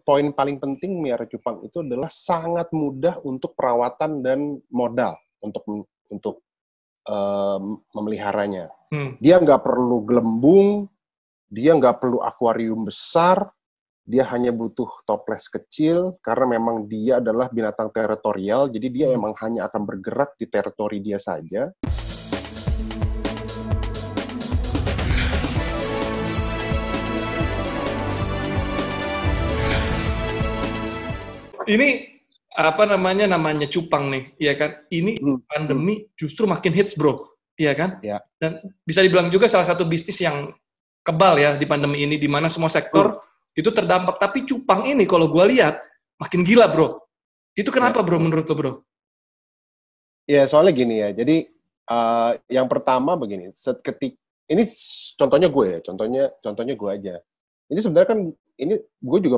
poin paling penting melihara cupang itu adalah sangat mudah untuk perawatan dan modal untuk memeliharanya. Dia nggak perlu gelembung, dia nggak perlu akuarium besar, dia hanya butuh toples kecil karena memang dia adalah binatang teritorial, jadi dia memang hanya akan bergerak di teritori dia saja. Ini namanya cupang nih, ya kan? Ini pandemi justru makin hits, bro, ya kan? Ya. Dan bisa dibilang juga salah satu bisnis yang kebal ya di pandemi ini, di mana semua sektor itu terdampak. Tapi cupang ini kalau gue lihat makin gila, bro. Itu kenapa, bro, menurut lo, bro? Ya, soalnya gini ya. Jadi yang pertama begini, ini contohnya gue ya, contohnya gue aja. Ini sebenarnya kan gue juga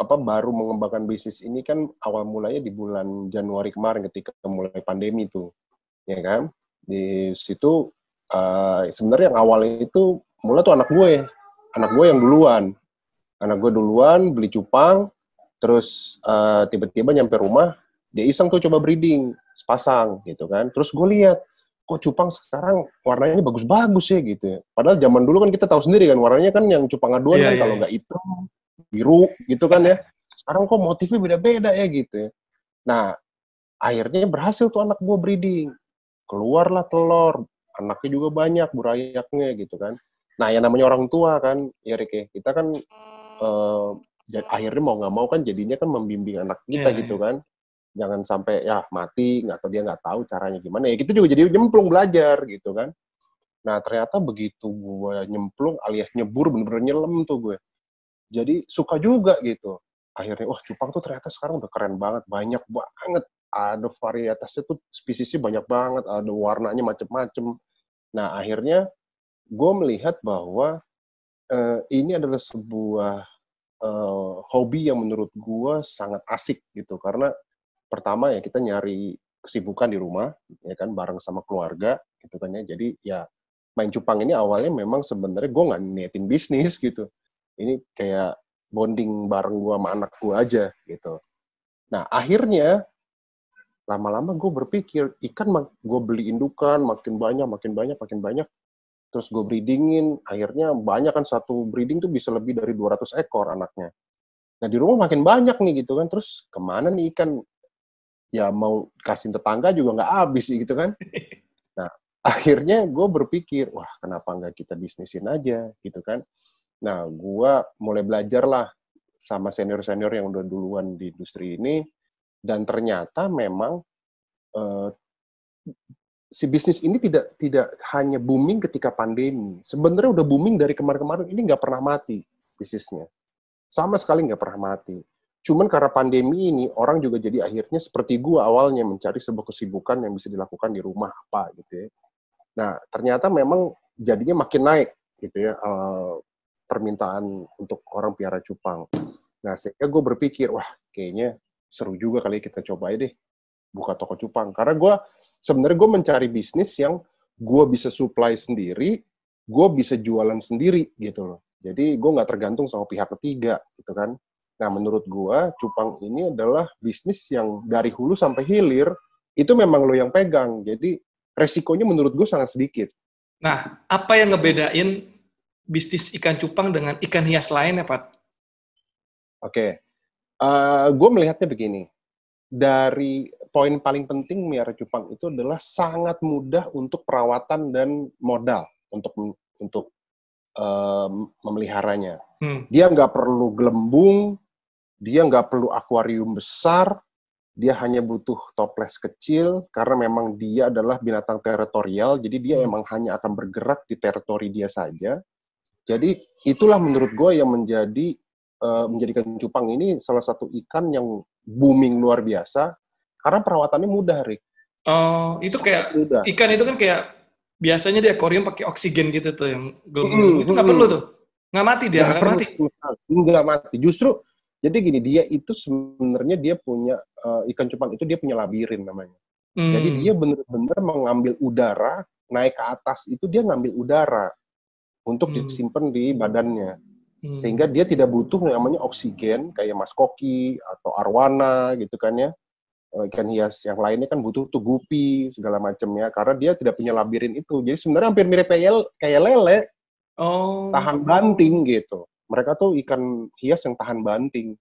baru mengembangkan bisnis ini kan awal mulanya di bulan Januari kemarin ketika mulai pandemi tuh, ya kan? Di situ sebenarnya yang awalnya itu mulai tuh anak gue yang duluan. Anak gue duluan beli cupang, terus tiba-tiba nyampe rumah dia iseng tuh coba breeding sepasang gitu kan. Terus gue lihat kok cupang sekarang warnanya bagus-bagus ya gitu ya. Padahal zaman dulu kan kita tahu sendiri kan warnanya kan yang cupang aduan kan kalau nggak hitam, biru gitu kan ya. Sekarang kok motifnya beda-beda ya gitu ya. Nah, akhirnya berhasil tuh anak gue breeding. Keluarlah telur, anaknya juga banyak, burayaknya gitu kan. Nah, yang namanya orang tua kan, ya Rick ya, kita kan akhirnya mau nggak mau kan jadinya kan membimbing anak kita gitu kan. Jangan sampai ya mati, atau dia nggak tahu caranya gimana. Ya kita juga jadi nyemplung belajar gitu kan. Nah ternyata begitu gue nyemplung alias nyebur, bener-bener nyelam tuh gue. Jadi suka juga gitu. Akhirnya wah cupang tuh ternyata sekarang udah keren banget, banyak banget. Ada varietasnya tuh spesiesnya banyak banget, ada warnanya macem-macem. Nah akhirnya gue melihat bahwa ini adalah sebuah hobi yang menurut gue sangat asik gitu. Karena pertama ya kita nyari kesibukan di rumah ya kan bareng sama keluarga gitu kan ya. Jadi ya main cupang ini awalnya memang sebenarnya gue nggak niatin bisnis gitu. Ini kayak bonding bareng gue sama anak gue aja gitu. Nah akhirnya lama-lama gue berpikir ikan gue beli indukan makin banyak. Terus gue breedingin, akhirnya banyak kan satu breeding tuh bisa lebih dari 200 ekor anaknya. Nah di rumah makin banyak nih gitu kan. Terus kemana nih ikan? Ya mau kasih tetangga juga nggak habis gitu kan. Nah, akhirnya gue berpikir, wah kenapa nggak kita bisnisin aja gitu kan. Nah, gue mulai belajar lah sama senior-senior yang udah duluan di industri ini, dan ternyata memang si bisnis ini tidak hanya booming ketika pandemi. Sebenarnya udah booming dari kemarin-kemarin, ini nggak pernah mati bisnisnya. Sama sekali nggak pernah mati. Cuman karena pandemi ini, orang juga jadi akhirnya seperti gua awalnya mencari sebuah kesibukan yang bisa dilakukan di rumah apa gitu ya. Nah, ternyata memang jadinya makin naik gitu ya permintaan untuk orang piara cupang. Nah, sehingga gue berpikir, wah kayaknya seru juga kali kita coba deh buka toko cupang. Karena sebenarnya gue mencari bisnis yang gue bisa supply sendiri, gue bisa jualan sendiri gitu loh. Jadi gue nggak tergantung sama pihak ketiga gitu kan. Nah, menurut gua, cupang ini adalah bisnis yang dari hulu sampai hilir, itu memang lo yang pegang. Jadi, resikonya menurut gua sangat sedikit. Nah, apa yang ngebedain bisnis ikan cupang dengan ikan hias lainnya, Pat? Oke. Gua melihatnya begini. Dari poin paling penting melihara cupang itu adalah sangat mudah untuk perawatan dan modal untuk memeliharanya. Dia nggak perlu gelembung, dia nggak perlu akuarium besar, dia hanya butuh toples kecil, karena memang dia adalah binatang teritorial, jadi dia memang hanya akan bergerak di teritori dia saja. Jadi itulah menurut gue yang menjadikan cupang ini salah satu ikan yang booming luar biasa, karena perawatannya mudah, Rick. Oh, itu kayak mudah. Ikan itu kan kayak biasanya di akuarium pakai oksigen gitu tuh yang gelembung. Itu nggak perlu tuh, nggak mati dia, nggak mati. Nggak mati. Justru jadi gini, dia itu sebenarnya dia punya ikan cupang itu dia punya labirin namanya. Jadi dia benar-benar mengambil udara, naik ke atas itu dia ngambil udara untuk disimpan di badannya. Sehingga dia tidak butuh namanya oksigen kayak mas koki atau arwana gitu kan ya. Ikan hias yang lainnya kan butuh tuh gupi segala macamnya karena dia tidak punya labirin itu. Jadi sebenarnya hampir mirip kayak lele, Oh. tahan banting gitu. Mereka tuh ikan hias yang tahan banting.